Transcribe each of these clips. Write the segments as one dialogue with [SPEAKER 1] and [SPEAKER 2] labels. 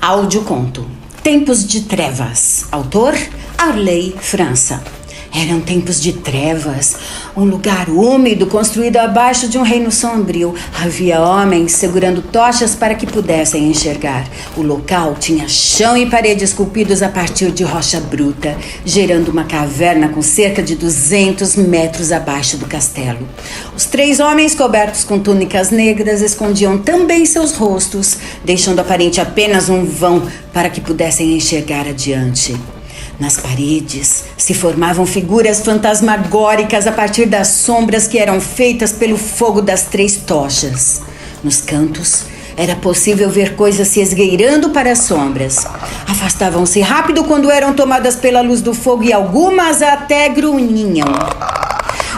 [SPEAKER 1] Audioconto Tempos de Trevas. Autor Arley França. Eram tempos de trevas, um lugar úmido construído abaixo de um reino sombrio. Havia homens segurando tochas para que pudessem enxergar. O local tinha chão e paredes esculpidos a partir de rocha bruta, gerando uma caverna com cerca de 200 metros abaixo do castelo. Os 3 homens cobertos com túnicas negras escondiam também seus rostos, deixando aparente apenas um vão para que pudessem enxergar adiante. Nas paredes se formavam figuras fantasmagóricas a partir das sombras que eram feitas pelo fogo das 3 tochas. Nos cantos era possível ver coisas se esgueirando para as sombras. Afastavam-se rápido quando eram tomadas pela luz do fogo e algumas até grunhiam.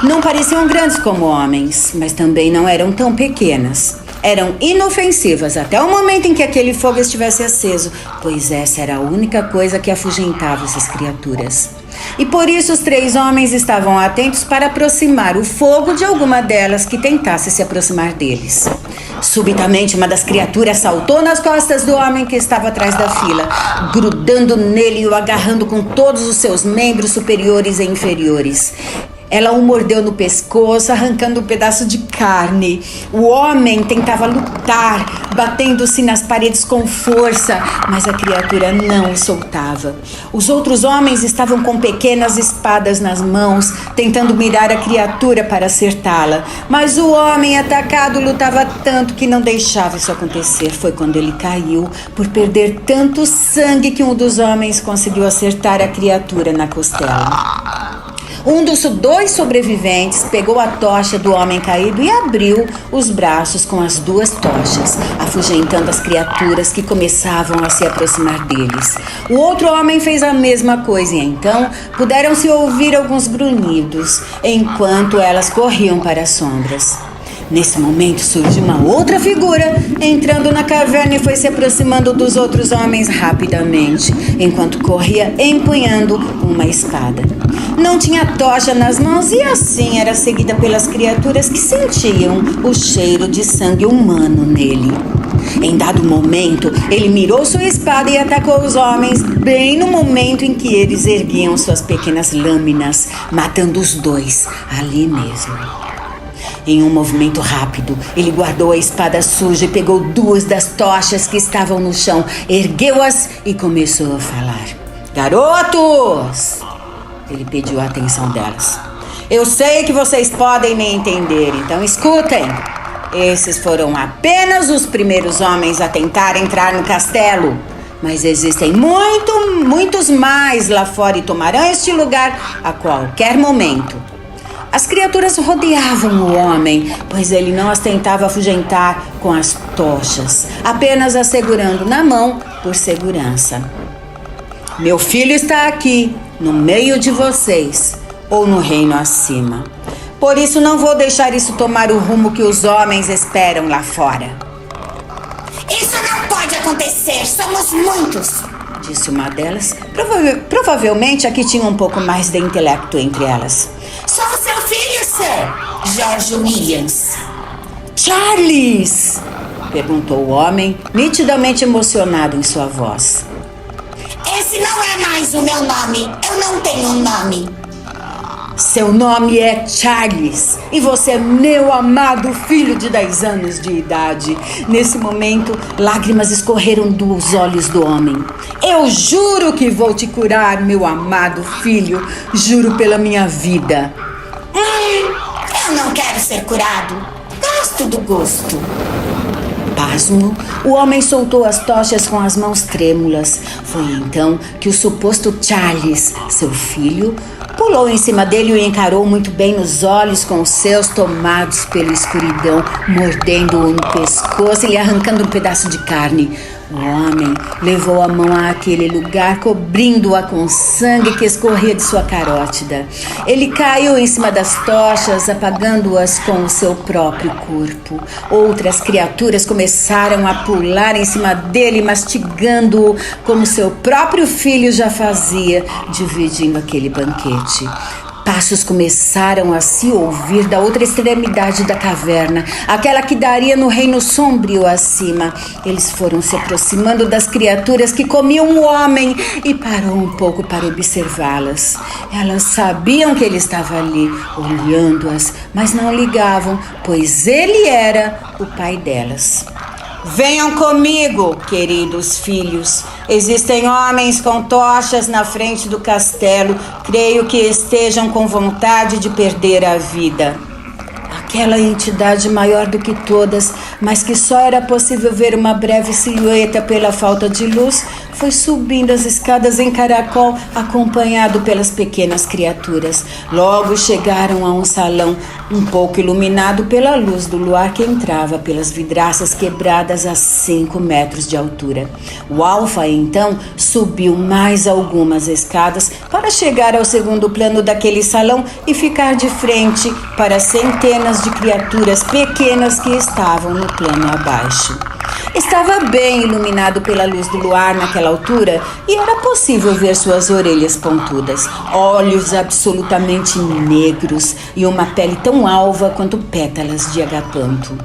[SPEAKER 1] Não pareciam grandes como homens, mas também não eram tão pequenas. Eram inofensivas até o momento em que aquele fogo estivesse aceso, pois essa era a única coisa que afugentava essas criaturas. E por isso os 3 homens estavam atentos para aproximar o fogo de alguma delas que tentasse se aproximar deles. Subitamente, uma das criaturas saltou nas costas do homem que estava atrás da fila, grudando nele e o agarrando com todos os seus membros superiores e inferiores. Ela o mordeu no pescoço, arrancando um pedaço de carne. O homem tentava lutar, batendo-se nas paredes com força, mas a criatura não o soltava. Os outros homens estavam com pequenas espadas nas mãos, tentando mirar a criatura para acertá-la. Mas o homem atacado lutava tanto que não deixava isso acontecer. Foi quando ele caiu, por perder tanto sangue, que um dos homens conseguiu acertar a criatura na costela. Um dos 2 sobreviventes pegou a tocha do homem caído e abriu os braços com as 2 tochas, afugentando as criaturas que começavam a se aproximar deles. O outro homem fez a mesma coisa e então puderam-se ouvir alguns grunhidos, enquanto elas corriam para as sombras. Nesse momento surgiu uma outra figura, entrando na caverna e foi se aproximando dos outros homens rapidamente, enquanto corria empunhando uma espada. Não tinha tocha nas mãos e assim era seguida pelas criaturas que sentiam o cheiro de sangue humano nele. Em dado momento, ele mirou sua espada e atacou os homens bem no momento em que eles erguiam suas pequenas lâminas, matando os 2 ali mesmo. Em um movimento rápido, ele guardou a espada suja e pegou 2 das tochas que estavam no chão, ergueu-as e começou a falar. Garotos! Ele pediu a atenção delas. Eu sei que vocês podem me entender, então escutem. Esses foram apenas os primeiros homens a tentar entrar no castelo. Mas existem muitos mais lá fora e tomarão este lugar a qualquer momento. As criaturas rodeavam o homem, pois ele não as tentava afugentar com as tochas, apenas as segurando na mão por segurança. Meu filho está aqui, no meio de vocês, ou no reino acima. Por isso não vou deixar isso tomar o rumo que os homens esperam lá fora.
[SPEAKER 2] Isso não pode acontecer, somos muitos,
[SPEAKER 1] disse uma delas, provavelmente a que tinha um pouco mais de intelecto entre elas.
[SPEAKER 2] Sou seu filho, Sir George Williams.
[SPEAKER 1] Charles! Perguntou o homem, nitidamente emocionado em sua voz.
[SPEAKER 2] Esse não é mais o meu nome. Eu não tenho um nome.
[SPEAKER 1] Seu nome é Charles e você é meu amado filho de 10 anos de idade. Nesse momento, lágrimas escorreram dos olhos do homem. Eu juro que vou te curar, meu amado filho. Juro pela minha vida.
[SPEAKER 2] Eu não quero ser curado. Gosto do gosto.
[SPEAKER 1] Pasmo, o homem soltou as tochas com as mãos trêmulas. Foi então que o suposto Charles, seu filho, pulou em cima dele e o encarou muito bem nos olhos, com os seus tomados pela escuridão, mordendo-o no pescoço e lhe arrancando um pedaço de carne. O homem levou a mão àquele lugar, cobrindo-a com sangue que escorria de sua carótida. Ele caiu em cima das tochas, apagando-as com o seu próprio corpo. Outras criaturas começaram a pular em cima dele, mastigando-o como seu próprio filho já fazia, dividindo aquele banquete. Passos começaram a se ouvir da outra extremidade da caverna, aquela que daria no reino sombrio acima. Eles foram se aproximando das criaturas que comiam o homem e parou um pouco para observá-las. Elas sabiam que ele estava ali, olhando-as, mas não ligavam, pois ele era o pai delas. Venham comigo, queridos filhos. Existem homens com tochas na frente do castelo. Creio que estejam com vontade de perder a vida. Aquela entidade maior do que todas, mas que só era possível ver uma breve silhueta pela falta de luz, foi subindo as escadas em caracol, acompanhado pelas pequenas criaturas. Logo chegaram a um salão um pouco iluminado pela luz do luar que entrava pelas vidraças quebradas a 5 metros de altura. O Alfa, então, subiu mais algumas escadas para chegar ao segundo plano daquele salão e ficar de frente para centenas de criaturas pequenas que estavam no plano abaixo. Estava bem iluminado pela luz do luar naquela altura e era possível ver suas orelhas pontudas, olhos absolutamente negros e uma pele tão alva quanto pétalas de agapanto.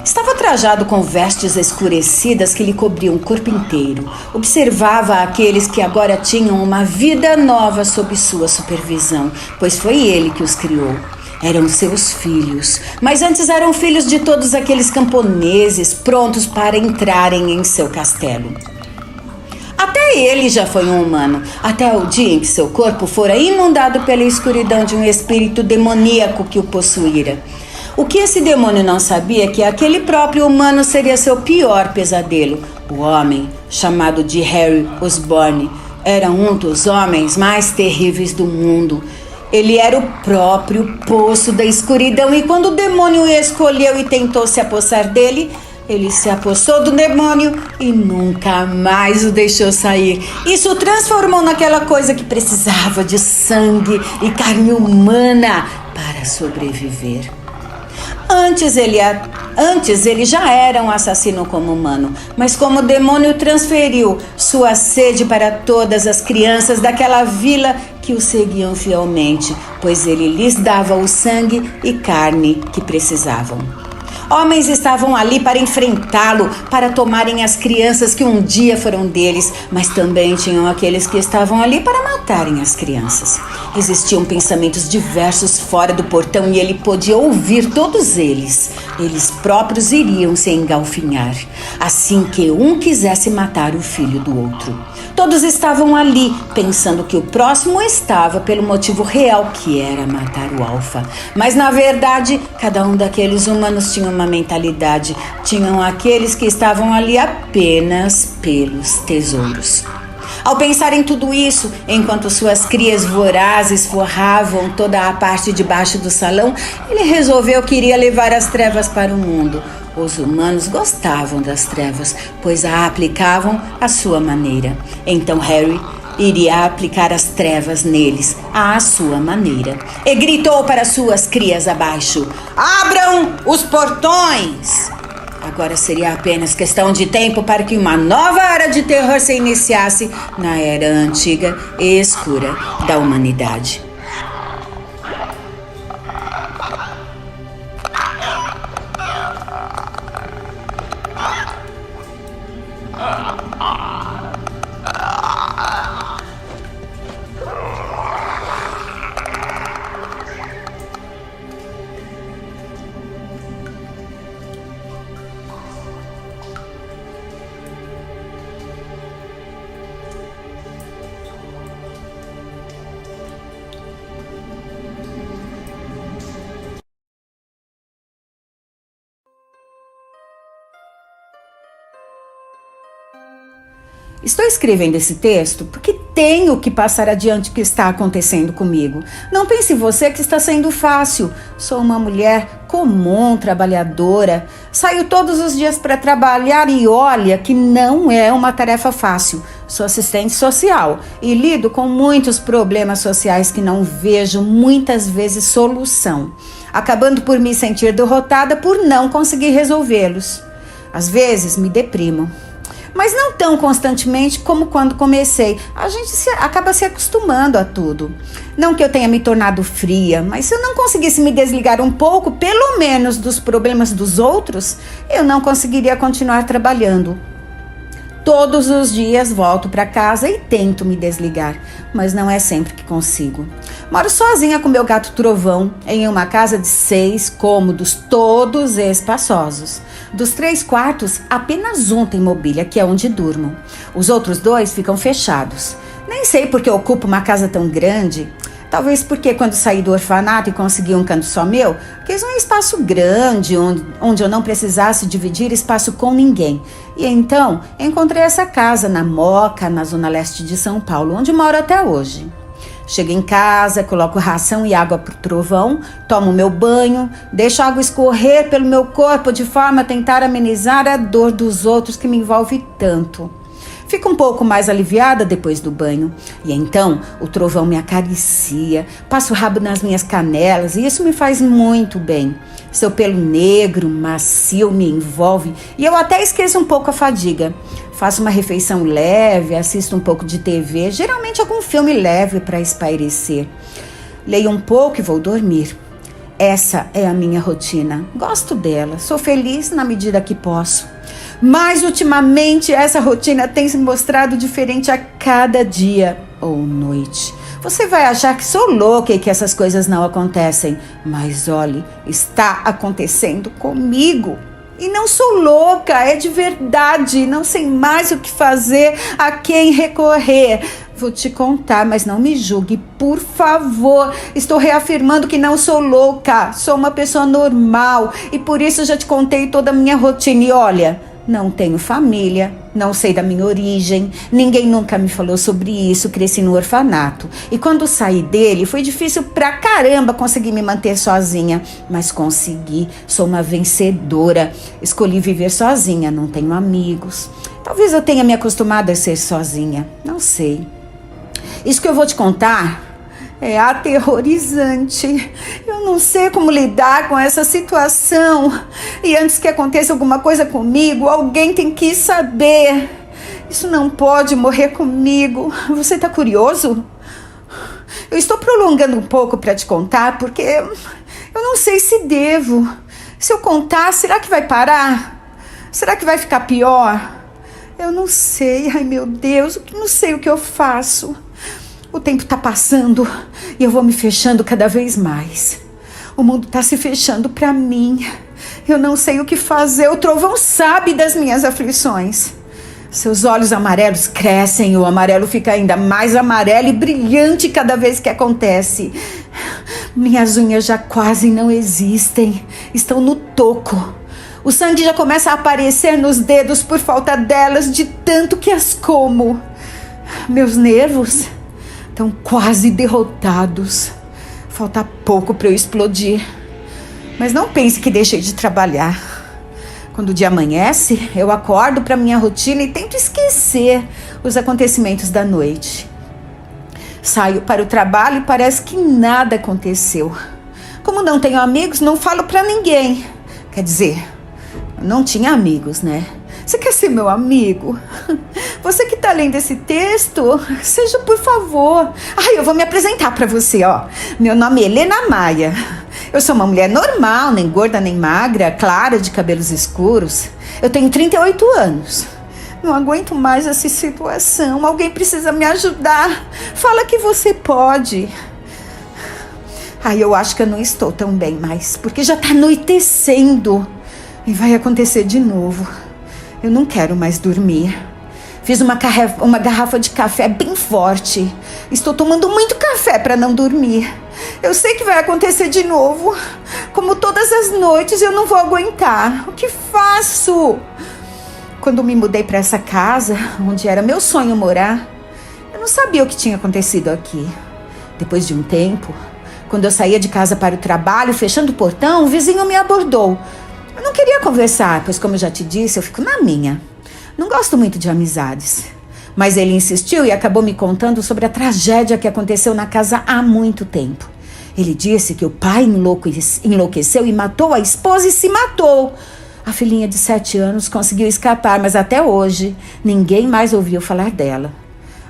[SPEAKER 1] Estava trajado com vestes escurecidas que lhe cobriam o corpo inteiro. Observava aqueles que agora tinham uma vida nova sob sua supervisão, pois foi ele que os criou. Eram seus filhos, mas antes eram filhos de todos aqueles camponeses prontos para entrarem em seu castelo. Até ele já foi um humano, até o dia em que seu corpo fora inundado pela escuridão de um espírito demoníaco que o possuíra. O que esse demônio não sabia é que aquele próprio humano seria seu pior pesadelo. O homem, chamado de Harry Osborn, era um dos homens mais terríveis do mundo. Ele era o próprio poço da escuridão e quando o demônio o escolheu e tentou se apossar dele, ele se apossou do demônio e nunca mais o deixou sair. Isso o transformou naquela coisa que precisava de sangue e carne humana para sobreviver. Antes ele já era um assassino como humano, mas como o demônio transferiu sua sede para todas as crianças daquela vila que o seguiam fielmente, pois ele lhes dava o sangue e carne que precisavam. Homens estavam ali para enfrentá-lo, para tomarem as crianças que um dia foram deles, mas também tinham aqueles que estavam ali para matarem as crianças. Existiam pensamentos diversos fora do portão e ele podia ouvir todos eles. Eles próprios iriam se engalfinhar, assim que um quisesse matar o filho do outro. Todos estavam ali, pensando que o próximo estava pelo motivo real, que era matar o Alfa. Mas, na verdade, cada um daqueles humanos tinha uma mentalidade. Tinham aqueles que estavam ali apenas pelos tesouros. Ao pensar em tudo isso, enquanto suas crias vorazes forravam toda a parte de baixo do salão, ele resolveu que iria levar as trevas para o mundo. Os humanos gostavam das trevas, pois a aplicavam à sua maneira. Então Harry iria aplicar as trevas neles, à sua maneira. E gritou para suas crias abaixo: "Abram os portões!" Agora seria apenas questão de tempo para que uma nova era de terror se iniciasse na era antiga e escura da humanidade. Estou escrevendo esse texto porque tenho que passar adiante o que está acontecendo comigo. Não pense você que está sendo fácil. Sou uma mulher comum, trabalhadora. Saio todos os dias para trabalhar e olha que não é uma tarefa fácil. Sou assistente social e lido com muitos problemas sociais que não vejo muitas vezes solução, acabando por me sentir derrotada por não conseguir resolvê-los. Às vezes me deprimo. Mas não tão constantemente como quando comecei. A gente acaba se acostumando a tudo. Não que eu tenha me tornado fria, mas se eu não conseguisse me desligar um pouco, pelo menos dos problemas dos outros, eu não conseguiria continuar trabalhando. Todos os dias volto para casa e tento me desligar, mas não é sempre que consigo. Moro sozinha com meu gato Trovão em uma casa de 6 cômodos, todos espaçosos. Dos 3 quartos, apenas um tem mobília, que é onde durmo. Os outros 2 ficam fechados. Nem sei por que eu ocupo uma casa tão grande. Talvez porque quando saí do orfanato e consegui um canto só meu, quis um espaço grande onde eu não precisasse dividir espaço com ninguém. E então encontrei essa casa na Moca, na zona leste de São Paulo, onde moro até hoje. Chego em casa, coloco ração e água pro Trovão, tomo meu banho, deixo a água escorrer pelo meu corpo de forma a tentar amenizar a dor dos outros que me envolve tanto. Fico um pouco mais aliviada depois do banho. E então o Trovão me acaricia, passa o rabo nas minhas canelas e isso me faz muito bem. Seu pelo negro, macio, me envolve e eu até esqueço um pouco a fadiga. Faço uma refeição leve, assisto um pouco de TV, geralmente algum filme leve para espairecer. Leio um pouco e vou dormir. Essa é a minha rotina. Gosto dela, sou feliz na medida que posso. Mas ultimamente essa rotina tem se mostrado diferente a cada dia ou noite. Você vai achar que sou louca e que essas coisas não acontecem. Mas olhe, está acontecendo comigo. E não sou louca, é de verdade. Não sei mais o que fazer, a quem recorrer. Vou te contar, mas não me julgue, por favor. Estou reafirmando que não sou louca. Sou uma pessoa normal. E por isso já te contei toda a minha rotina. E olha, não tenho família, não sei da minha origem, ninguém nunca me falou sobre isso, cresci no orfanato. E quando saí dele, foi difícil pra caramba conseguir me manter sozinha. Mas consegui, sou uma vencedora. Escolhi viver sozinha, não tenho amigos. Talvez eu tenha me acostumado a ser sozinha, não sei. Isso que eu vou te contar é aterrorizante. Eu não sei como lidar com essa situação. E antes que aconteça alguma coisa comigo, alguém tem que saber. Isso não pode morrer comigo. Você tá curioso? Eu estou prolongando um pouco para te contar, porque eu não sei se devo. Se eu contar, será que vai parar? Será que vai ficar pior? Eu não sei. Ai, meu Deus, não sei o que eu faço. O tempo tá passando e eu vou me fechando cada vez mais. O mundo tá se fechando pra mim. Eu não sei o que fazer. O Trovão sabe das minhas aflições. Seus olhos amarelos crescem, o amarelo fica ainda mais amarelo e brilhante cada vez que acontece. Minhas unhas já quase não existem. Estão no toco. O sangue já começa a aparecer nos dedos por falta delas, de tanto que as como. Meus nervos estão quase derrotados. Falta pouco para eu explodir. Mas não pense que deixei de trabalhar. Quando o dia amanhece, eu acordo para minha rotina e tento esquecer os acontecimentos da noite. Saio para o trabalho e parece que nada aconteceu. Como não tenho amigos, não falo para ninguém. Quer dizer, eu não tinha amigos, né? Você quer ser meu amigo? Você que tá lendo esse texto, seja, por favor. Eu vou me apresentar pra você, ó. Meu nome é Helena Maia. Eu sou uma mulher normal, nem gorda nem magra, clara, de cabelos escuros. Eu tenho 38 anos. Não aguento mais essa situação. Alguém precisa me ajudar. Fala que você pode. Eu acho que eu não estou tão bem mais, porque já tá anoitecendo. E vai acontecer de novo. Eu não quero mais dormir. Fiz uma garrafa de café bem forte. Estou tomando muito café para não dormir. Eu sei que vai acontecer de novo. Como todas as noites, eu não vou aguentar. O que faço? Quando me mudei para essa casa, onde era meu sonho morar, eu não sabia o que tinha acontecido aqui. Depois de um tempo, quando eu saía de casa para o trabalho, fechando o portão, o vizinho me abordou. Eu não queria conversar, pois, como eu já te disse, eu fico na minha. Não gosto muito de amizades. Mas ele insistiu e acabou me contando sobre a tragédia que aconteceu na casa há muito tempo. Ele disse que o pai enlouqueceu e matou a esposa e se matou. A filhinha de 7 anos conseguiu escapar, mas até hoje ninguém mais ouviu falar dela.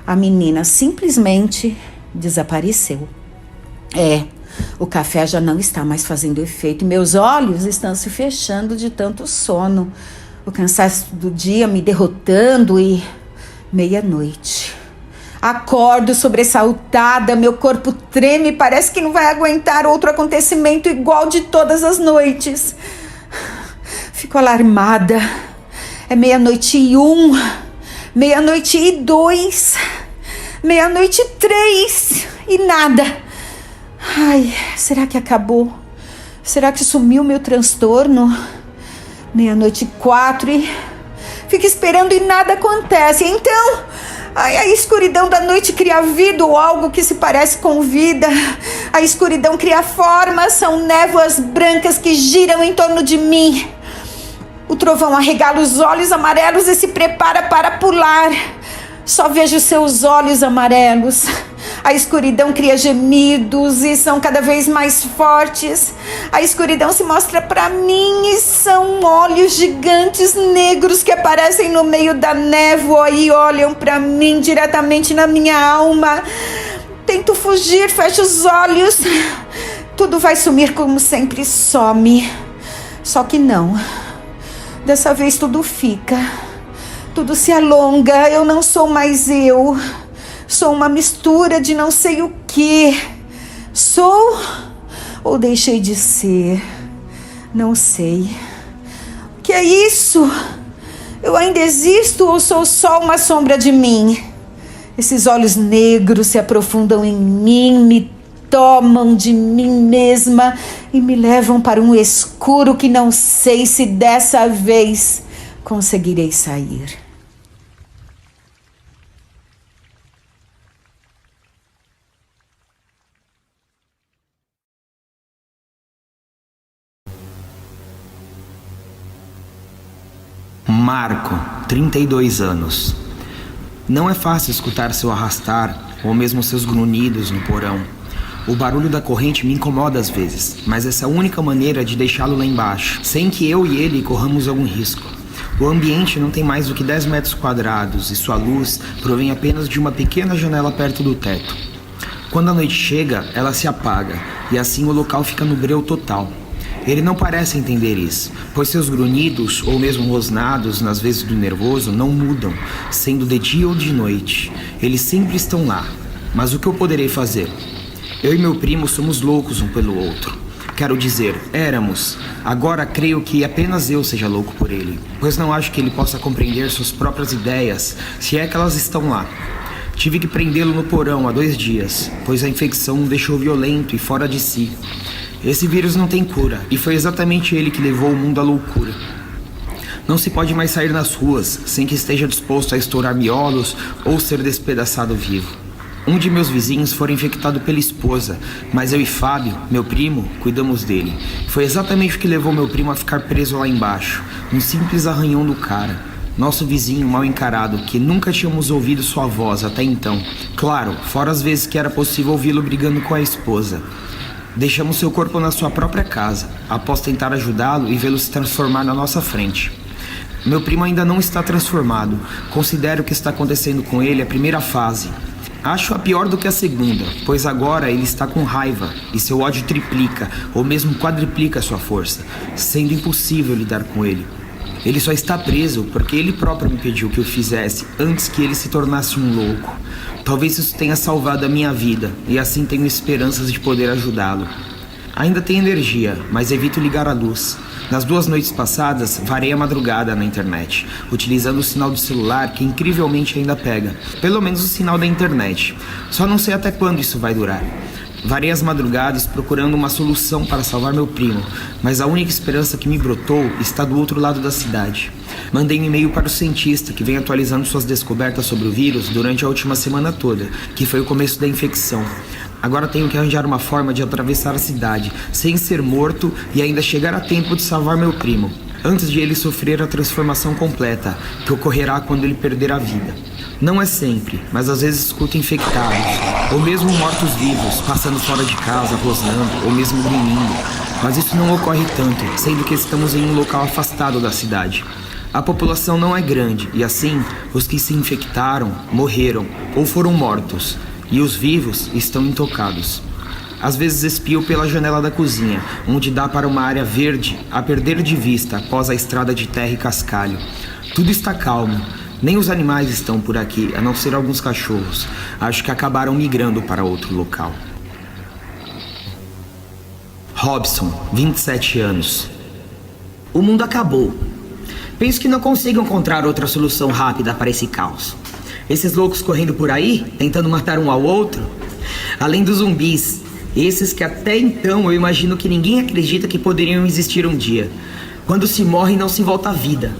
[SPEAKER 1] A menina simplesmente desapareceu. O café já não está mais fazendo efeito e meus olhos estão se fechando de tanto sono. O cansaço do dia me derrotando e... meia-noite. Acordo sobressaltada, meu corpo treme e parece que não vai aguentar outro acontecimento igual de todas as noites. Fico alarmada. É 00:01, 00:02, 00:03 e nada. Ai, será que acabou? Será que sumiu meu transtorno? 00:04 e fico esperando e nada acontece. Então, a escuridão da noite cria vida ou algo que se parece com vida. A escuridão cria formas, são névoas brancas que giram em torno de mim. O trovão arregala os olhos amarelos e se prepara para pular. Só vejo seus olhos amarelos. A escuridão cria gemidos e são cada vez mais fortes. A escuridão se mostra para mim e são olhos gigantes negros que aparecem no meio da névoa e olham para mim diretamente na minha alma. Tento fugir, fecho os olhos. Tudo vai sumir como sempre some. Só que não. Dessa vez tudo fica. Tudo se alonga. Eu não sou mais eu. Sou uma mistura de não sei o que. Sou ou deixei de ser? Não sei. O que é isso? Eu ainda existo ou sou só uma sombra de mim? Esses olhos negros se aprofundam em mim, me tomam de mim mesma e me levam para um escuro que não sei se dessa vez conseguirei sair.
[SPEAKER 3] Marco, 32 anos. Não é fácil escutar seu arrastar ou mesmo seus grunhidos no porão. O barulho da corrente me incomoda às vezes, mas essa é a única maneira de deixá-lo lá embaixo, sem que eu e ele corramos algum risco. O ambiente não tem mais do que 10 metros quadrados e sua luz provém apenas de uma pequena janela perto do teto. Quando a noite chega, ela se apaga e assim o local fica no breu total. Ele não parece entender isso, pois seus grunhidos ou mesmo rosnados nas vezes do nervoso não mudam, sendo de dia ou de noite. Eles sempre estão lá. Mas o que eu poderei fazer? Eu e meu primo somos loucos um pelo outro. Quero dizer, éramos. Agora creio que apenas eu seja louco por ele, pois não acho que ele possa compreender suas próprias ideias, se é que elas estão lá. Tive que prendê-lo no porão há 2 dias, pois a infecção o deixou violento e fora de si. Esse vírus não tem cura, e foi exatamente ele que levou o mundo à loucura. Não se pode mais sair nas ruas sem que esteja disposto a estourar miolos ou ser despedaçado vivo. Um de meus vizinhos foi infectado pela esposa, mas eu e Fábio, meu primo, cuidamos dele. Foi exatamente o que levou meu primo a ficar preso lá embaixo, um simples arranhão do cara. Nosso vizinho mal encarado, que nunca tínhamos ouvido sua voz até então. Claro, fora as vezes que era possível ouvi-lo brigando com a esposa. Deixamos seu corpo na sua própria casa, após tentar ajudá-lo e vê-lo se transformar na nossa frente. Meu primo ainda não está transformado. Considero o que está acontecendo com ele a primeira fase. Acho-a pior do que a segunda, pois agora ele está com raiva e seu ódio triplica ou mesmo quadriplica sua força, sendo impossível lidar com ele. Ele só está preso porque ele próprio me pediu que eu fizesse antes que ele se tornasse um louco. Talvez isso tenha salvado a minha vida e assim tenho esperanças de poder ajudá-lo. Ainda tenho energia, mas evito ligar a luz. Nas 2 noites passadas, varei a madrugada na internet, utilizando o sinal do celular que incrivelmente ainda pega, pelo menos o sinal da internet. Só não sei até quando isso vai durar. Varei as madrugadas procurando uma solução para salvar meu primo, mas a única esperança que me brotou está do outro lado da cidade. Mandei um e-mail para o cientista que vem atualizando suas descobertas sobre o vírus durante a última semana toda, que foi o começo da infecção. Agora tenho que arranjar uma forma de atravessar a cidade, sem ser morto e ainda chegar a tempo de salvar meu primo, antes de ele sofrer a transformação completa, que ocorrerá quando ele perder a vida. Não é sempre, mas às vezes escuto infectados, ou mesmo mortos-vivos, passando fora de casa, rosnando, ou mesmo grunhindo. Mas isso não ocorre tanto, sendo que estamos em um local afastado da cidade. A população não é grande e assim, os que se infectaram morreram ou foram mortos, e os vivos estão intocados. Às vezes espio pela janela da cozinha, onde dá para uma área verde a perder de vista após a estrada de terra e cascalho. Tudo está calmo, nem os animais estão por aqui, a não ser alguns cachorros. Acho que acabaram migrando para outro local. Robson, 27 anos. O mundo acabou. Penso que não consigo encontrar outra solução rápida para esse caos. Esses loucos correndo por aí, tentando matar um ao outro. Além dos zumbis, esses que até então eu imagino que ninguém acredita que poderiam existir um dia. Quando se morre, não se volta à vida.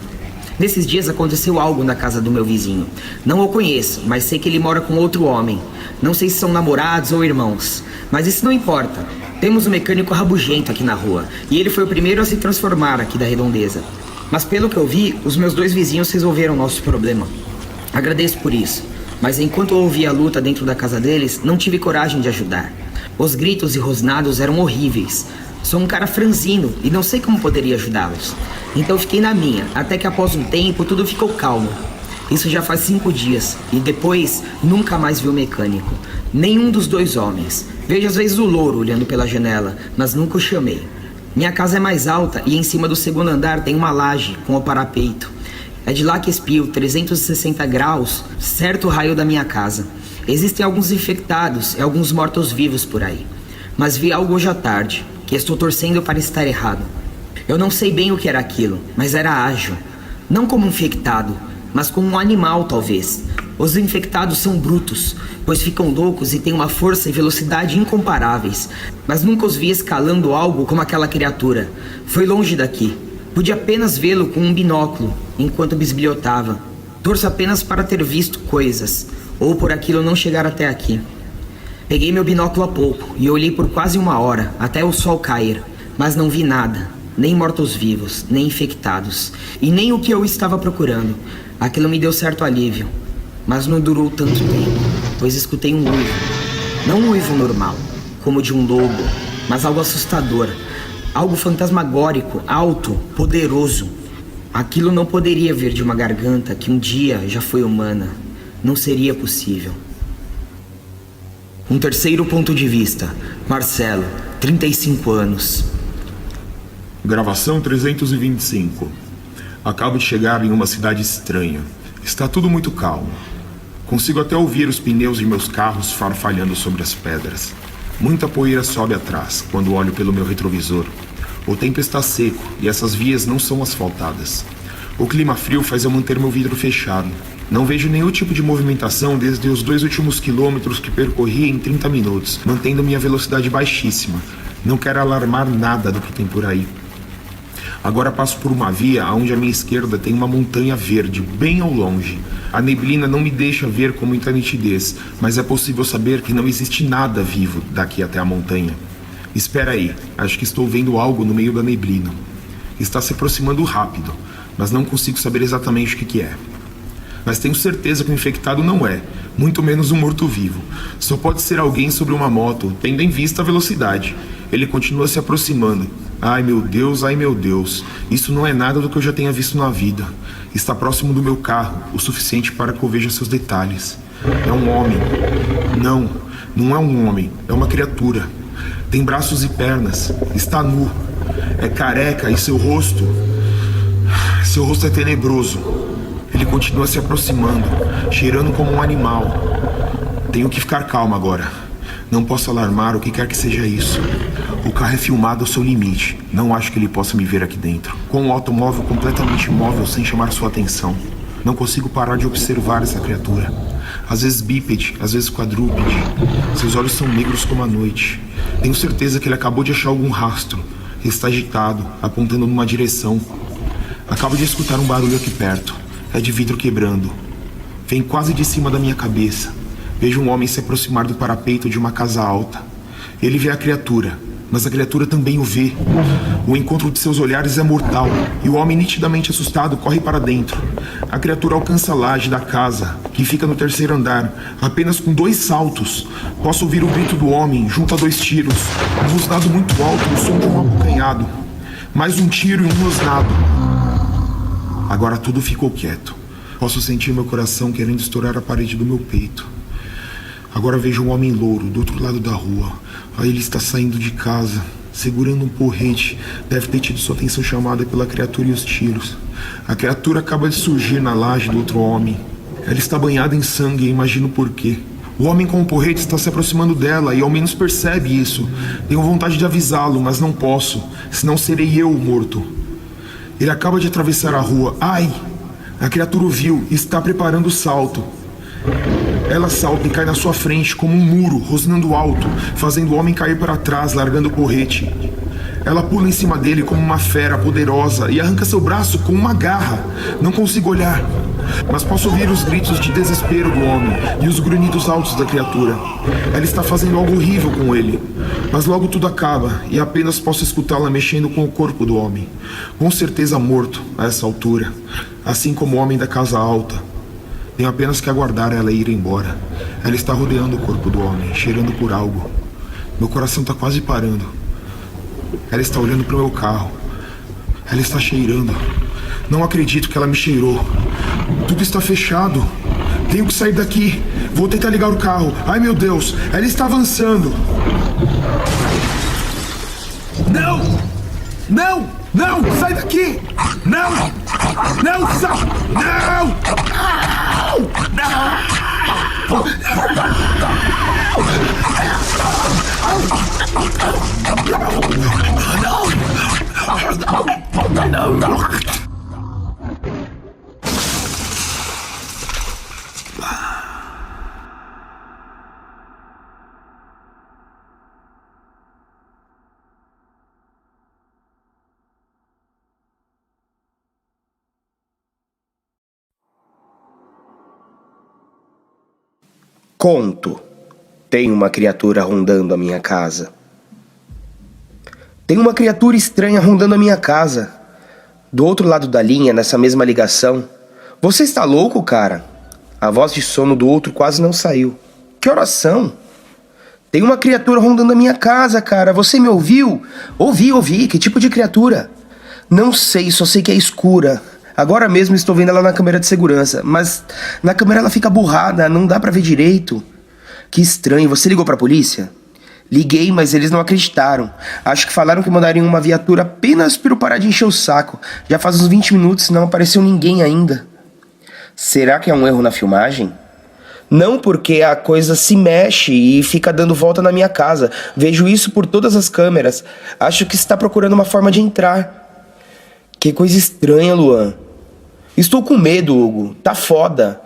[SPEAKER 3] Nesses dias aconteceu algo na casa do meu vizinho. Não o conheço, mas sei que ele mora com outro homem. Não sei se são namorados ou irmãos, mas isso não importa. Temos um mecânico rabugento aqui na rua, e ele foi o primeiro a se transformar aqui da redondeza. Mas pelo que eu vi, os meus dois vizinhos resolveram nosso problema. Agradeço por isso, mas enquanto eu ouvia a luta dentro da casa deles, não tive coragem de ajudar. Os gritos e rosnados eram horríveis. Sou um cara franzino e não sei como poderia ajudá-los. Então fiquei na minha, até que após um tempo tudo ficou calmo. Isso já faz 5 dias, e depois nunca mais vi o mecânico. Nenhum dos dois homens. Vejo às vezes o louro olhando pela janela, mas nunca o chamei. Minha casa é mais alta e em cima do segundo andar tem uma laje com o parapeito. É de lá que espio 360 graus, certo raio da minha casa. Existem alguns infectados e alguns mortos-vivos por aí. Mas vi algo hoje à tarde, que estou torcendo para estar errado. Eu não sei bem o que era aquilo, mas era ágil. Não como um infectado, mas como um animal talvez. Os infectados são brutos, pois ficam loucos e têm uma força e velocidade incomparáveis. Mas nunca os vi escalando algo como aquela criatura. Foi longe daqui. Pude apenas vê-lo com um binóculo, enquanto bisbilhotava. Torço apenas para ter visto coisas, ou por aquilo não chegar até aqui. Peguei meu binóculo há pouco e olhei por quase 1 hora, até o sol cair. Mas não vi nada, nem mortos-vivos, nem infectados, e nem o que eu estava procurando. Aquilo me deu certo alívio, mas não durou tanto tempo, pois escutei um uivo. Não um uivo normal, como de um lobo, mas algo assustador. Algo fantasmagórico, alto, poderoso. Aquilo não poderia vir de uma garganta que um dia já foi humana. Não seria possível. Um terceiro ponto de vista. Marcelo, 35 anos.
[SPEAKER 4] Gravação 325. Acabo de chegar em uma cidade estranha. Está tudo muito calmo. Consigo até ouvir os pneus de meus carros farfalhando sobre as pedras. Muita poeira sobe atrás quando olho pelo meu retrovisor. O tempo está seco e essas vias não são asfaltadas. O clima frio faz eu manter meu vidro fechado. Não vejo nenhum tipo de movimentação desde os 2 últimos quilômetros que percorri em 30 minutos, mantendo minha velocidade baixíssima. Não quero alarmar nada do que tem por aí. Agora passo por uma via onde à minha esquerda tem uma montanha verde, bem ao longe. A neblina não me deixa ver com muita nitidez, mas é possível saber que não existe nada vivo daqui até a montanha. Espera aí, acho que estou vendo algo no meio da neblina. Está se aproximando rápido, mas não consigo saber exatamente o que é. Mas tenho certeza que o infectado não é, muito menos um morto-vivo. Só pode ser alguém sobre uma moto, tendo em vista a velocidade. Ele continua se aproximando. Ai meu Deus, isso não é nada do que eu já tenha visto na vida. Está próximo do meu carro, o suficiente para que eu veja seus detalhes. É um homem. Não é um homem, é uma criatura. Tem braços e pernas, está nu. É careca e seu rosto é tenebroso. Ele continua se aproximando, cheirando como um animal. Tenho que ficar calmo agora. Não posso alarmar o que quer que seja isso. O carro é filmado ao seu limite. Não acho que ele possa me ver aqui dentro. Com o automóvel completamente imóvel sem chamar sua atenção. Não consigo parar de observar essa criatura. Às vezes bípede, às vezes quadrúpede. Seus olhos são negros como a noite. Tenho certeza que ele acabou de achar algum rastro. Está agitado, apontando numa direção. Acabo de escutar um barulho aqui perto. É de vidro quebrando. Vem quase de cima da minha cabeça. Vejo um homem se aproximar do parapeito de uma casa alta. Ele vê a criatura. mas a criatura também o vê. O encontro de seus olhares é mortal, e o homem, nitidamente assustado, corre para dentro. A criatura alcança a laje da casa, que fica no terceiro andar, apenas com 2 saltos. Posso ouvir o grito do homem, junto a 2 tiros. Um rosnado muito alto, o som de um abocanhado. Mais um tiro e um rosnado. Agora tudo ficou quieto. Posso sentir meu coração querendo estourar a parede do meu peito. Agora vejo um homem louro do outro lado da rua. Aí ele está saindo de casa, segurando um porrete. Deve ter tido sua atenção chamada pela criatura e os tiros. A criatura acaba de surgir na laje do outro homem. Ela está banhada em sangue e imagino por quê. O homem com o porrete está se aproximando dela e ao menos percebe isso. Tenho vontade de avisá-lo, mas não posso, senão serei eu o morto. Ele acaba de atravessar a rua. Ai! A criatura o viu e está preparando o salto. Ela salta e cai na sua frente como um muro, rosnando alto, fazendo o homem cair para trás, largando o porrete. Ela pula em cima dele como uma fera poderosa e arranca seu braço com uma garra. Não consigo olhar, mas posso ouvir os gritos de desespero do homem e os grunhidos altos da criatura. Ela está fazendo algo horrível com ele, mas logo tudo acaba e apenas posso escutá-la mexendo com o corpo do homem, com certeza morto a essa altura, assim como o homem da casa alta. Tenho apenas que aguardar ela ir embora. Ela está rodeando o corpo do homem, cheirando por algo. Meu coração está quase parando. Ela está olhando para o meu carro. Ela está cheirando. Não acredito que ela me cheirou. Tudo está fechado. Tenho que sair daqui. Vou tentar ligar o carro. Ai, meu Deus, ela está avançando. Não! Não! Não! Sai daqui! Não! Não! Sai! Não! Não! Não!
[SPEAKER 5] Conto. Tem uma criatura rondando a minha casa. Tem uma criatura estranha rondando a minha casa. Do outro lado da linha, nessa mesma ligação. Você está louco, cara? A voz de sono do outro quase não saiu. Que horas são? Tem uma criatura rondando a minha casa, cara. Você me ouviu? Ouvi. Que tipo de criatura? Não sei, só sei que é escura. Agora mesmo estou vendo ela na câmera de segurança, mas na câmera ela fica borrada, não dá pra ver direito. Que estranho, você ligou pra polícia? Liguei, mas eles não acreditaram. Acho que falaram que mandariam uma viatura apenas para eu parar de encher o saco. Já faz uns 20 minutos e não apareceu ninguém ainda. Será que é um erro na filmagem? Não, porque a coisa se mexe e fica dando volta na minha casa. Vejo isso por todas as câmeras. Acho que está procurando uma forma de entrar. Que coisa estranha, Luan. Estou com medo, Hugo. Tá foda.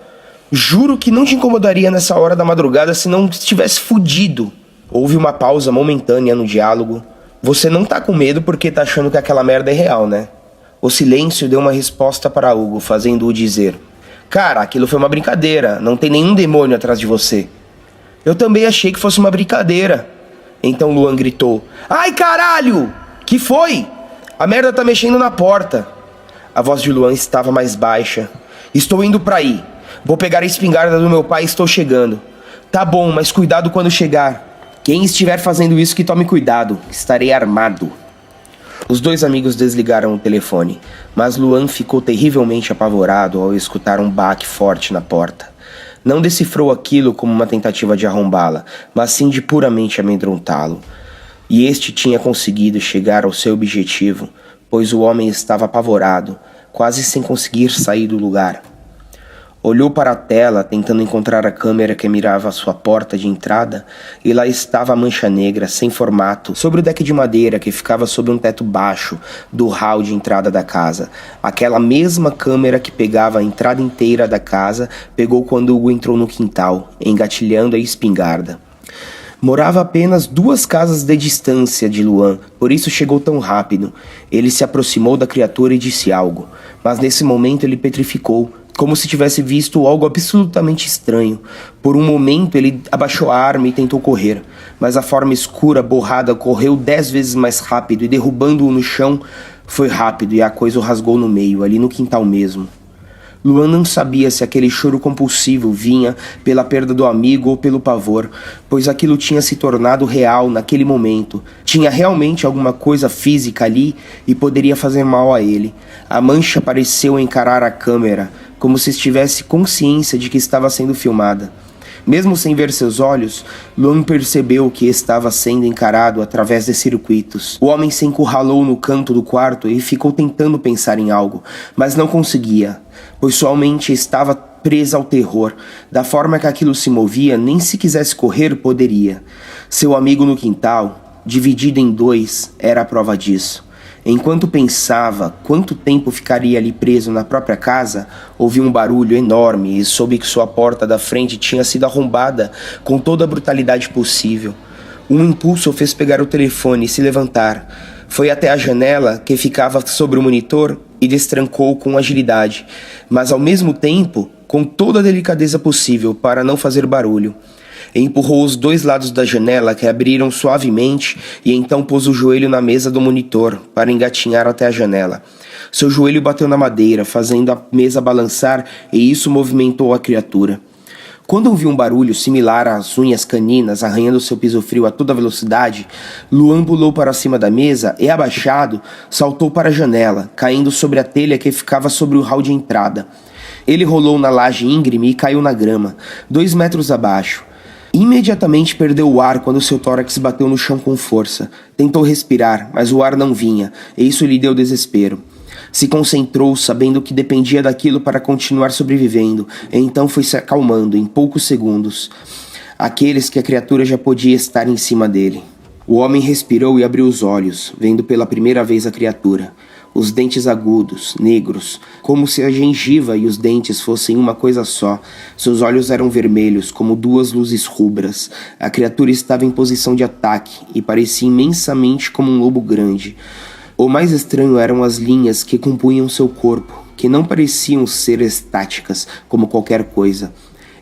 [SPEAKER 5] Juro que não te incomodaria nessa hora da madrugada se não estivesse fudido. Houve uma pausa momentânea no diálogo. Você não tá com medo porque tá achando que aquela merda é real, né? O silêncio deu uma resposta para Hugo, fazendo-o dizer: Cara, aquilo foi uma brincadeira. Não tem nenhum demônio atrás de você. Eu também achei que fosse uma brincadeira. Então Luan gritou: Ai, caralho! Que foi? A merda tá mexendo na porta. A voz de Luan estava mais baixa. Estou indo pra aí. Vou pegar a espingarda do meu pai e estou chegando. Tá bom, mas cuidado quando chegar. Quem estiver fazendo isso que tome cuidado. Estarei armado. Os 2 amigos desligaram o telefone, mas Luan ficou terrivelmente apavorado ao escutar um baque forte na porta. Não decifrou aquilo como uma tentativa de arrombá-la, mas sim de puramente amedrontá-lo. E este tinha conseguido chegar ao seu objetivo, pois o homem estava apavorado, quase sem conseguir sair do lugar. Olhou para a tela, tentando encontrar a câmera que mirava a sua porta de entrada, e lá estava a mancha negra, sem formato, sobre o deck de madeira que ficava sob um teto baixo do hall de entrada da casa. Aquela mesma câmera que pegava a entrada inteira da casa, pegou quando Hugo entrou no quintal, engatilhando a espingarda. Morava apenas 2 casas de distância de Luan, por isso chegou tão rápido. Ele se aproximou da criatura e disse algo, mas nesse momento ele petrificou, como se tivesse visto algo absolutamente estranho. Por um momento ele abaixou a arma e tentou correr, mas a forma escura, borrada, correu 10 vezes mais rápido e derrubando-o no chão, foi rápido e a coisa o rasgou no meio, ali no quintal mesmo. Luan não sabia se aquele choro compulsivo vinha pela perda do amigo ou pelo pavor, pois aquilo tinha se tornado real naquele momento. Tinha realmente alguma coisa física ali e poderia fazer mal a ele. A mancha pareceu encarar a câmera, como se estivesse consciência de que estava sendo filmada. Mesmo sem ver seus olhos, Luan percebeu que estava sendo encarado através de circuitos. O homem se encurralou no canto do quarto e ficou tentando pensar em algo, mas não conseguia, pois sua mente estava presa ao terror. Da forma que aquilo se movia, nem se quisesse correr poderia. Seu amigo no quintal, dividido em 2, era a prova disso. Enquanto pensava quanto tempo ficaria ali preso na própria casa, ouviu um barulho enorme e soube que sua porta da frente tinha sido arrombada com toda a brutalidade possível. Um impulso o fez pegar o telefone e se levantar. Foi até a janela que ficava sobre o monitor e destrancou com agilidade, mas ao mesmo tempo com toda a delicadeza possível para não fazer barulho. Empurrou os 2 lados da janela que abriram suavemente e então pôs o joelho na mesa do monitor para engatinhar até a janela. Seu joelho bateu na madeira, fazendo a mesa balançar e isso movimentou a criatura. Quando ouviu um barulho similar às unhas caninas arranhando seu piso frio a toda velocidade, Luan pulou para cima da mesa e, abaixado, saltou para a janela, caindo sobre a telha que ficava sobre o hall de entrada. Ele rolou na laje íngreme e caiu na grama, 2 metros abaixo. Imediatamente perdeu o ar quando seu tórax bateu no chão com força. Tentou respirar, mas o ar não vinha, e isso lhe deu desespero. Se concentrou, sabendo que dependia daquilo para continuar sobrevivendo, e então foi se acalmando em poucos segundos. Aqueles que a criatura já podia estar em cima dele. O homem respirou e abriu os olhos, vendo pela primeira vez a criatura. Os dentes agudos, negros, como se a gengiva e os dentes fossem uma coisa só. Seus olhos eram vermelhos, como 2 luzes rubras. A criatura estava em posição de ataque e parecia imensamente como um lobo grande. O mais estranho eram as linhas que compunham seu corpo, que não pareciam ser estáticas, como qualquer coisa.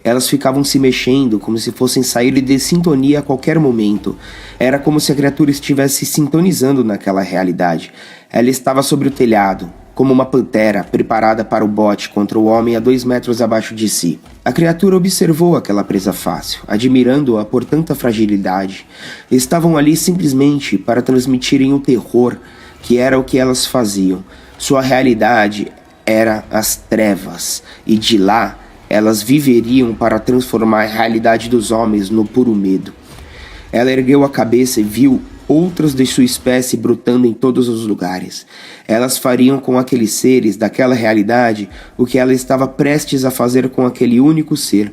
[SPEAKER 5] Elas ficavam se mexendo, como se fossem sair de sintonia a qualquer momento. Era como se a criatura estivesse sintonizando naquela realidade. Ela estava sobre o telhado, como uma pantera, preparada para o bote contra o homem a 2 metros abaixo de si. A criatura observou aquela presa fácil, admirando-a por tanta fragilidade. Estavam ali simplesmente para transmitirem o terror, que era o que elas faziam. Sua realidade era as trevas, e de lá elas viveriam para transformar a realidade dos homens no puro medo. Ela ergueu a cabeça e viu outras de sua espécie brotando em todos os lugares. Elas fariam com aqueles seres daquela realidade o que ela estava prestes a fazer com aquele único ser.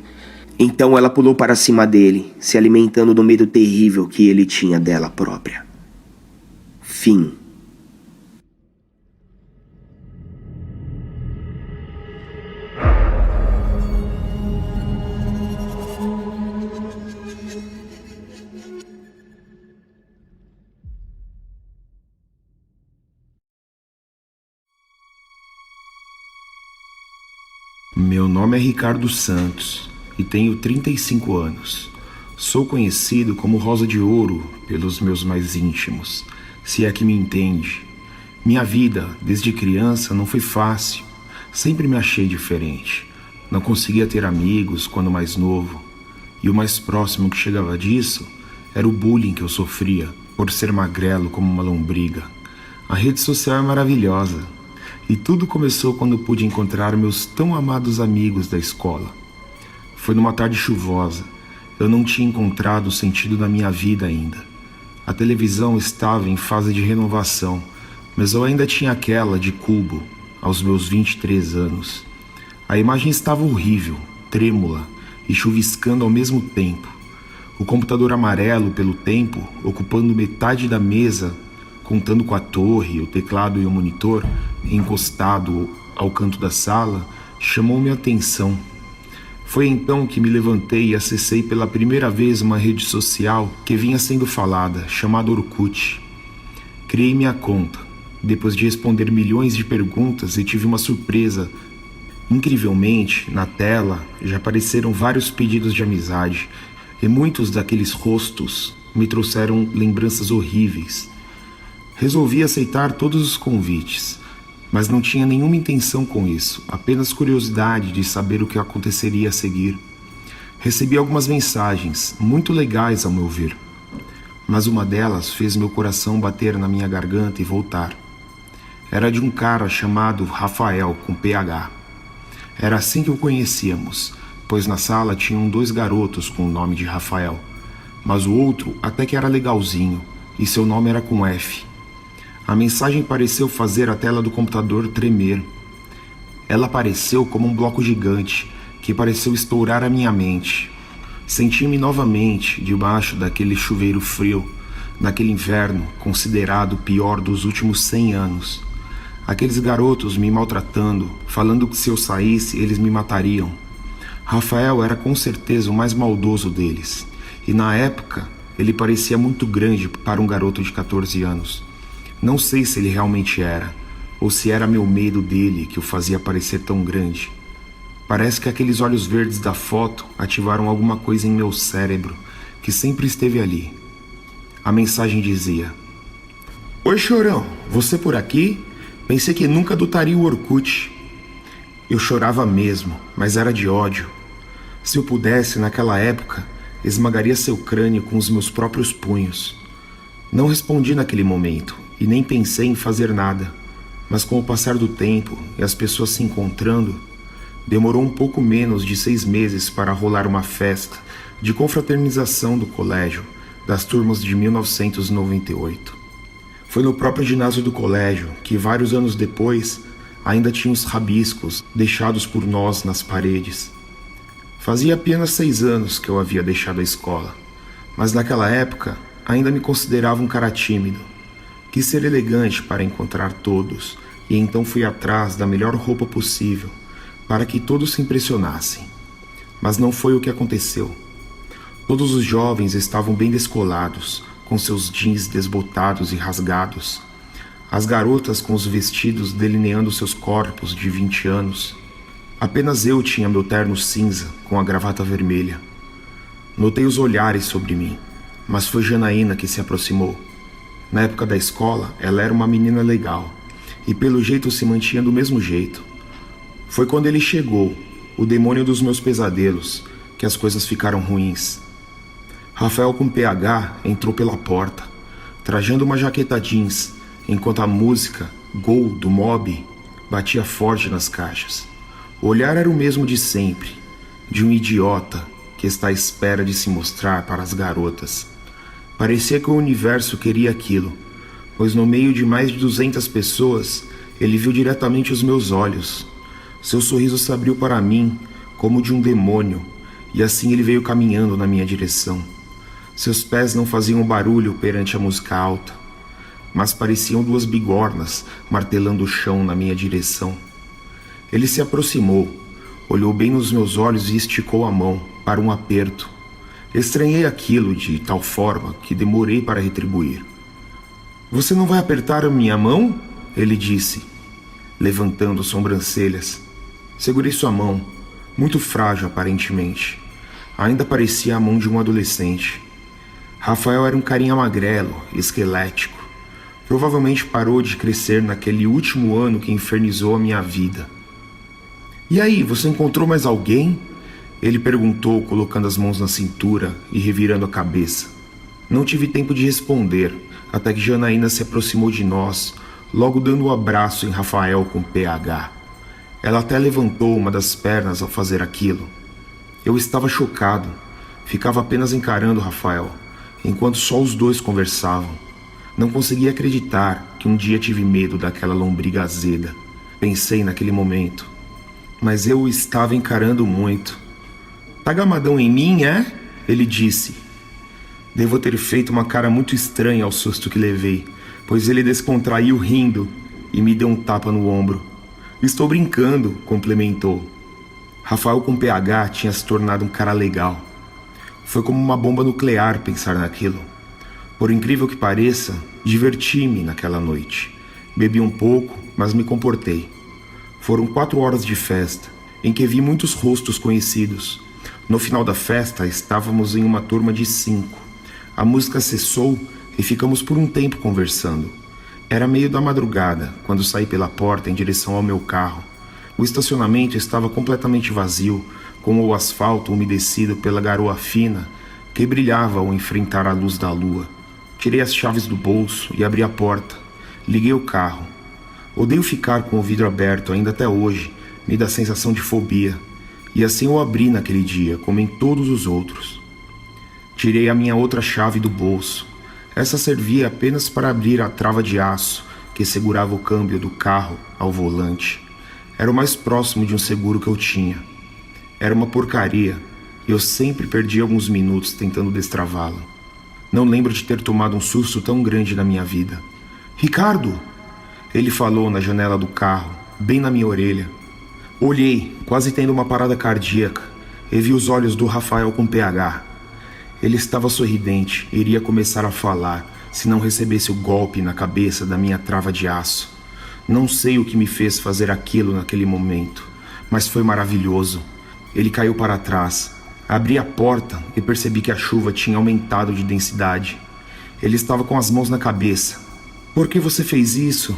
[SPEAKER 5] Então ela pulou para cima dele, se alimentando do medo terrível que ele tinha dela própria. Fim.
[SPEAKER 4] Meu nome é Ricardo Santos e tenho 35 anos. Sou conhecido como Rosa de Ouro pelos meus mais íntimos, se é que me entende. Minha vida, desde criança, não foi fácil. Sempre me achei diferente. Não conseguia ter amigos quando mais novo. E o mais próximo que chegava disso era o bullying que eu sofria por ser magrelo como uma lombriga. A rede social é maravilhosa. E tudo começou quando pude encontrar meus tão amados amigos da escola. Foi numa tarde chuvosa. Eu não tinha encontrado o sentido da minha vida ainda. A televisão estava em fase de renovação, mas eu ainda tinha aquela de cubo, aos meus 23 anos. A imagem estava horrível, trêmula e chuviscando ao mesmo tempo. O computador amarelo pelo tempo, ocupando metade da mesa, contando com a torre, o teclado e o monitor, encostado ao canto da sala, chamou minha atenção. Foi então que me levantei e acessei pela primeira vez uma rede social que vinha sendo falada, chamada Orkut. Criei minha conta, depois de responder milhões de perguntas, e tive uma surpresa Incrivelmente, na tela já apareceram vários pedidos de amizade e muitos daqueles rostos me trouxeram lembranças horríveis. Resolvi aceitar todos os convites, mas não tinha nenhuma intenção com isso, apenas curiosidade de saber o que aconteceria a seguir. Recebi algumas mensagens, muito legais ao meu ver, mas uma delas fez meu coração bater na minha garganta e voltar. Era de um cara chamado Rafael, com PH. Era assim que o conhecíamos, pois na sala tinham 2 garotos com o nome de Rafael, mas o outro até que era legalzinho, e seu nome era com F. A mensagem pareceu fazer a tela do computador tremer. Ela apareceu como um bloco gigante, que pareceu estourar a minha mente. Senti-me novamente debaixo daquele chuveiro frio, naquele inverno considerado o pior dos últimos 100 anos. Aqueles garotos me maltratando, falando que se eu saísse eles me matariam. Rafael era com certeza o mais maldoso deles, e na época ele parecia muito grande para um garoto de 14 anos. Não sei se ele realmente era, ou se era meu medo dele que o fazia parecer tão grande. Parece que aqueles olhos verdes da foto ativaram alguma coisa em meu cérebro, que sempre esteve ali. A mensagem dizia: "Oi, chorão, você por aqui? Pensei que nunca adotaria o Orkut." Eu chorava mesmo, mas era de ódio. Se eu pudesse, naquela época, esmagaria seu crânio com os meus próprios punhos. Não respondi naquele momento, e nem pensei em fazer nada. Mas com o passar do tempo e as pessoas se encontrando, demorou um pouco menos de 6 meses para rolar uma festa de confraternização do colégio, das turmas de 1998. Foi no próprio ginásio do colégio que, vários anos depois, ainda tinha os rabiscos deixados por nós nas paredes. Fazia apenas 6 anos que eu havia deixado a escola, mas naquela época ainda me considerava um cara tímido. Quis ser elegante para encontrar todos, e então fui atrás da melhor roupa possível, para que todos se impressionassem. Mas não foi o que aconteceu. Todos os jovens estavam bem descolados, com seus jeans desbotados e rasgados. As garotas com os vestidos delineando seus corpos de 20 anos. Apenas eu tinha meu terno cinza com a gravata vermelha. Notei os olhares sobre mim, mas foi Janaína que se aproximou. Na época da escola, ela era uma menina legal, e pelo jeito se mantinha do mesmo jeito. Foi quando ele chegou, o demônio dos meus pesadelos, que as coisas ficaram ruins. Rafael com PH entrou pela porta, trajando uma jaqueta jeans, enquanto a música Gol do Mob batia forte nas caixas. O olhar era o mesmo de sempre, de um idiota que está à espera de se mostrar para as garotas. Parecia que o universo queria aquilo, pois no meio de mais de 200 pessoas, ele viu diretamente os meus olhos. Seu sorriso se abriu para mim como de um demônio, e assim ele veio caminhando na minha direção. Seus pés não faziam barulho perante a música alta, mas pareciam 2 bigornas martelando o chão na minha direção. Ele se aproximou, olhou bem nos meus olhos e esticou a mão para um aperto. Estranhei aquilo de tal forma que demorei para retribuir. "Você não vai apertar a minha mão?" ele disse, levantando sobrancelhas. Segurei sua mão, muito frágil aparentemente. Ainda parecia a mão de um adolescente. Rafael era um carinha magrelo, esquelético. Provavelmente parou de crescer naquele último ano que infernizou a minha vida. "E aí, você encontrou mais alguém?" ele perguntou, colocando as mãos na cintura e revirando a cabeça. Não tive tempo de responder, até que Janaína se aproximou de nós, logo dando um abraço em Rafael com PH. Ela até levantou uma das pernas ao fazer aquilo. Eu estava chocado, ficava apenas encarando Rafael, enquanto só os dois conversavam. Não conseguia acreditar que um dia tive medo daquela lombriga azeda. Pensei naquele momento. Mas eu o estava encarando muito. "Tá gamadão em mim, é?" ele disse. Devo ter feito uma cara muito estranha ao susto que levei, pois ele descontraiu rindo e me deu um tapa no ombro. "Estou brincando", complementou. Rafael com PH tinha se tornado um cara legal. Foi como uma bomba nuclear pensar naquilo. Por incrível que pareça, diverti-me naquela noite. Bebi um pouco, mas me comportei. Foram 4 horas de festa, em que vi muitos rostos conhecidos. No final da festa, estávamos em uma turma de 5. A música cessou e ficamos por um tempo conversando. Era meio da madrugada, quando saí pela porta em direção ao meu carro. O estacionamento estava completamente vazio, com o asfalto umedecido pela garoa fina que brilhava ao enfrentar a luz da lua. Tirei as chaves do bolso e abri a porta. Liguei o carro. Odeio ficar com o vidro aberto, ainda até hoje, me dá sensação de fobia. E assim eu abri naquele dia, como em todos os outros. Tirei a minha outra chave do bolso. Essa servia apenas para abrir a trava de aço que segurava o câmbio do carro ao volante. Era o mais próximo de um seguro que eu tinha. Era uma porcaria e eu sempre perdi alguns minutos tentando destravá-la. Não lembro de ter tomado um susto tão grande na minha vida. "Ricardo!" Ele falou na janela do carro, bem na minha orelha. Olhei, quase tendo uma parada cardíaca, e vi os olhos do Rafael com PH. Ele estava sorridente e iria começar a falar se não recebesse o golpe na cabeça da minha trava de aço. Não sei o que me fez fazer aquilo naquele momento, mas foi maravilhoso. Ele caiu para trás. Abri a porta e percebi que a chuva tinha aumentado de densidade. Ele estava com as mãos na cabeça. "Por que você fez isso?"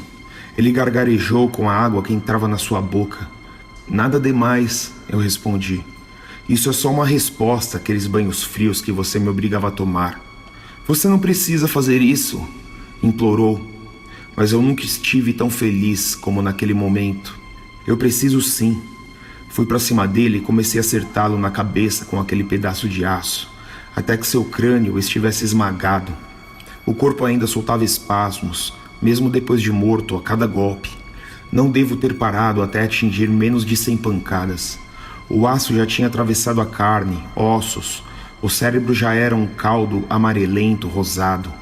[SPEAKER 4] Ele gargarejou com a água que entrava na sua boca. "Nada demais", eu respondi. "Isso é só uma resposta àqueles banhos frios que você me obrigava a tomar." "Você não precisa fazer isso", implorou. Mas eu nunca estive tão feliz como naquele momento. "Eu preciso sim." Fui para cima dele e comecei a acertá-lo na cabeça com aquele pedaço de aço, até que seu crânio estivesse esmagado. O corpo ainda soltava espasmos, mesmo depois de morto a cada golpe. Não devo ter parado até atingir menos de 100 pancadas. O aço já tinha atravessado a carne, ossos. O cérebro já era um caldo amarelento, rosado.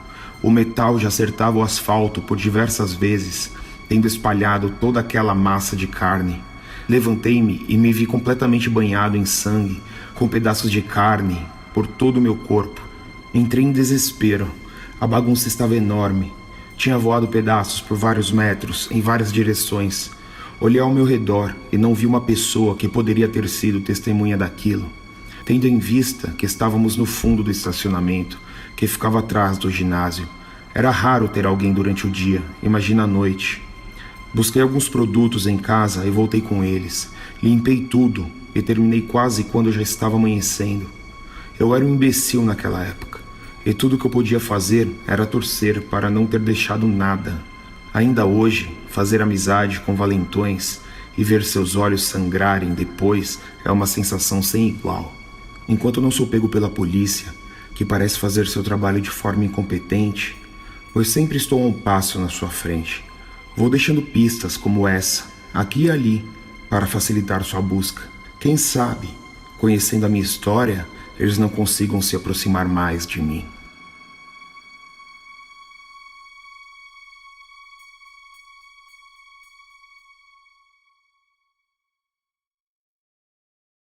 [SPEAKER 4] O metal já acertava o asfalto por diversas vezes, tendo espalhado toda aquela massa de carne. Levantei-me e me vi completamente banhado em sangue, com pedaços de carne por todo o meu corpo. Entrei em desespero. A bagunça estava enorme. Tinha voado pedaços por vários metros, em várias direções. Olhei ao meu redor e não vi uma pessoa que poderia ter sido testemunha daquilo. Tendo em vista que estávamos no fundo do estacionamento, que ficava atrás do ginásio. Era raro ter alguém durante o dia, imagina a noite. Busquei alguns produtos em casa e voltei com eles. Limpei tudo e terminei quase quando já estava amanhecendo. Eu era um imbecil naquela época, e tudo que eu podia fazer era torcer para não ter deixado nada. Ainda hoje, fazer amizade com valentões e ver seus olhos sangrarem depois é uma sensação sem igual. Enquanto não sou pego pela polícia, que parece fazer seu trabalho de forma incompetente, pois sempre estou a um passo na sua frente. Vou deixando pistas como essa, aqui e ali, para facilitar sua busca. Quem sabe, conhecendo a minha história, eles não consigam se aproximar mais de mim.